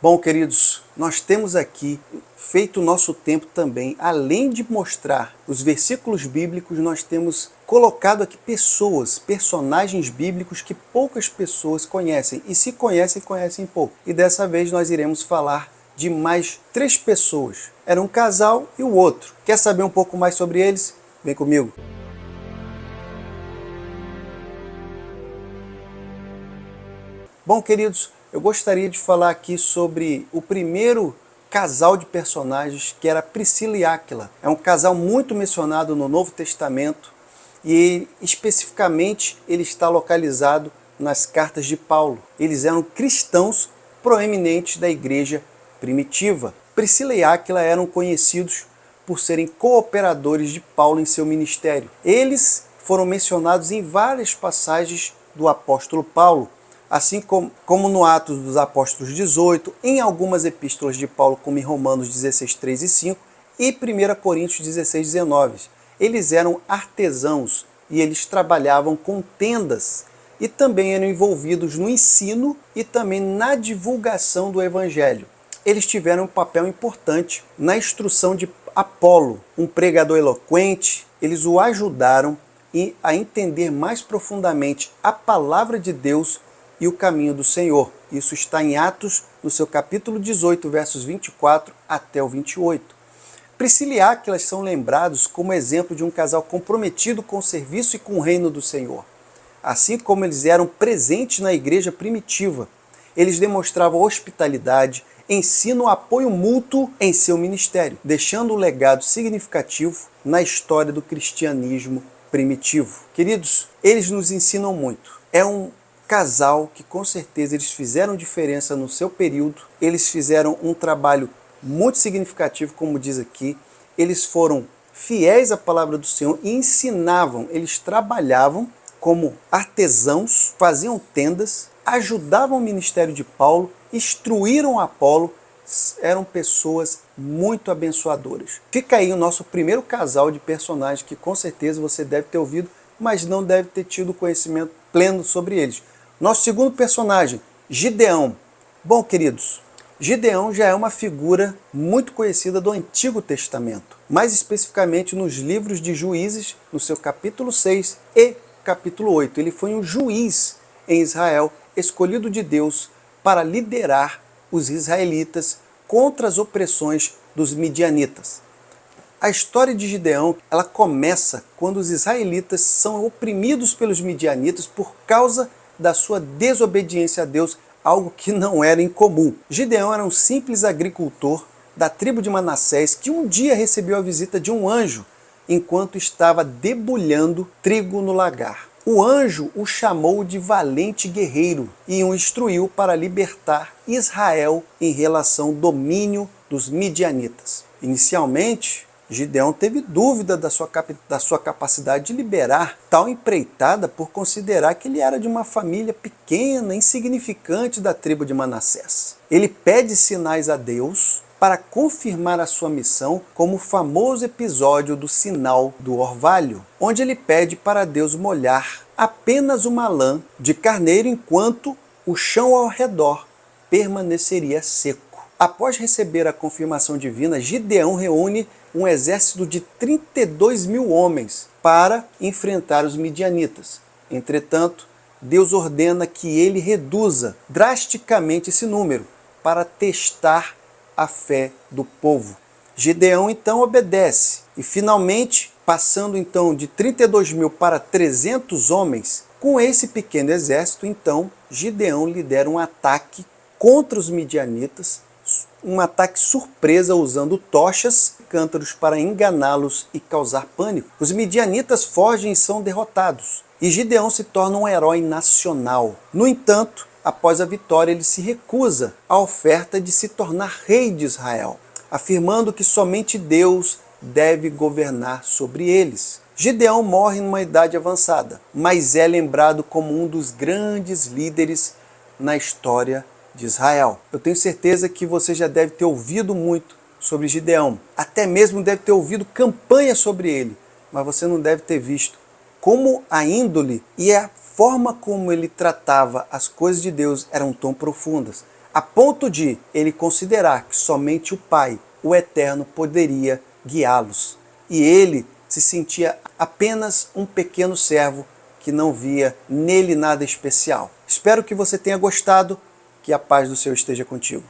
Bom, queridos, nós temos aqui feito o nosso tempo também, além de mostrar os versículos bíblicos, nós temos colocado aqui personagens bíblicos que poucas pessoas conhecem, e se conhecem, conhecem pouco. E dessa vez nós iremos falar de mais 3 pessoas. Era um casal e o outro. Quer saber um pouco mais sobre eles? Vem comigo. Bom, queridos, eu gostaria de falar aqui sobre o primeiro casal de personagens, que era Priscila e Áquila. É um casal muito mencionado no Novo Testamento e especificamente ele está localizado nas cartas de Paulo. Eles eram cristãos proeminentes da igreja primitiva. Priscila e Áquila eram conhecidos por serem cooperadores de Paulo em seu ministério. Eles foram mencionados em várias passagens do apóstolo Paulo, assim como no Atos dos Apóstolos 18, em algumas epístolas de Paulo, como em Romanos 16, 3 e 5, e 1 Coríntios 16, 19. Eles eram artesãos e eles trabalhavam com tendas e também eram envolvidos no ensino e também na divulgação do Evangelho. Eles tiveram um papel importante na instrução de Apolo, um pregador eloquente. Eles o ajudaram a entender mais profundamente a palavra de Deus e o caminho do Senhor. Isso está em Atos, no seu capítulo 18, versos 24 até o 28. Priscila e Áquila são lembrados como exemplo de um casal comprometido com o serviço e com o reino do Senhor. Assim como eles eram presentes na igreja primitiva, eles demonstravam hospitalidade, ensino, apoio mútuo em seu ministério, deixando um legado significativo na história do cristianismo primitivo. Queridos, eles nos ensinam muito. É um casal que com certeza eles fizeram diferença no seu período, eles fizeram um trabalho muito significativo, como diz aqui, eles foram fiéis à palavra do Senhor e ensinavam, eles trabalhavam como artesãos, faziam tendas, ajudavam o ministério de Paulo, instruíram Apolo, eram pessoas muito abençoadoras. Fica aí o nosso primeiro casal de personagens que com certeza você deve ter ouvido, mas não deve ter tido conhecimento pleno sobre eles. Nosso segundo personagem, Gideão. Bom, queridos, Gideão já é uma figura muito conhecida do Antigo Testamento, mais especificamente nos livros de Juízes, no seu capítulo 6 e capítulo 8. Ele foi um juiz em Israel, escolhido de Deus para liderar os israelitas contra as opressões dos midianitas. A história de Gideão, ela começa quando os israelitas são oprimidos pelos midianitas por causa da sua desobediência a Deus, algo que não era incomum. Gideão era um simples agricultor da tribo de Manassés que um dia recebeu a visita de um anjo enquanto estava debulhando trigo no lagar. O anjo o chamou de valente guerreiro e o instruiu para libertar Israel em relação ao domínio dos midianitas. Inicialmente, Gideão teve dúvida da sua capacidade de liberar tal empreitada por considerar que ele era de uma família pequena, insignificante da tribo de Manassés. Ele pede sinais a Deus para confirmar a sua missão, como o famoso episódio do sinal do orvalho, onde ele pede para Deus molhar apenas uma lã de carneiro enquanto o chão ao redor permaneceria seco. Após receber a confirmação divina, Gideão reúne um exército de 32 mil homens para enfrentar os midianitas. Entretanto, Deus ordena que ele reduza drasticamente esse número para testar a fé do povo. Gideão então obedece e finalmente, passando então de 32 mil para 300 homens, com esse pequeno exército, então Gideão lidera um ataque contra os midianitas, um ataque surpresa usando tochas e cântaros para enganá-los e causar pânico. Os midianitas fogem e são derrotados, e Gideão se torna um herói nacional. No entanto, após a vitória, ele se recusa à oferta de se tornar rei de Israel, afirmando que somente Deus deve governar sobre eles. Gideão morre numa idade avançada, mas é lembrado como um dos grandes líderes na história de Israel. Eu tenho certeza que você já deve ter ouvido muito sobre Gideão, até mesmo deve ter ouvido campanha sobre ele, mas você não deve ter visto como a índole e a forma como ele tratava as coisas de Deus eram tão profundas. a ponto de ele considerar que somente o Pai, o Eterno, poderia guiá-los. E ele se sentia apenas um pequeno servo que não via nele nada especial. Espero que você tenha gostado, que a paz do Senhor esteja contigo.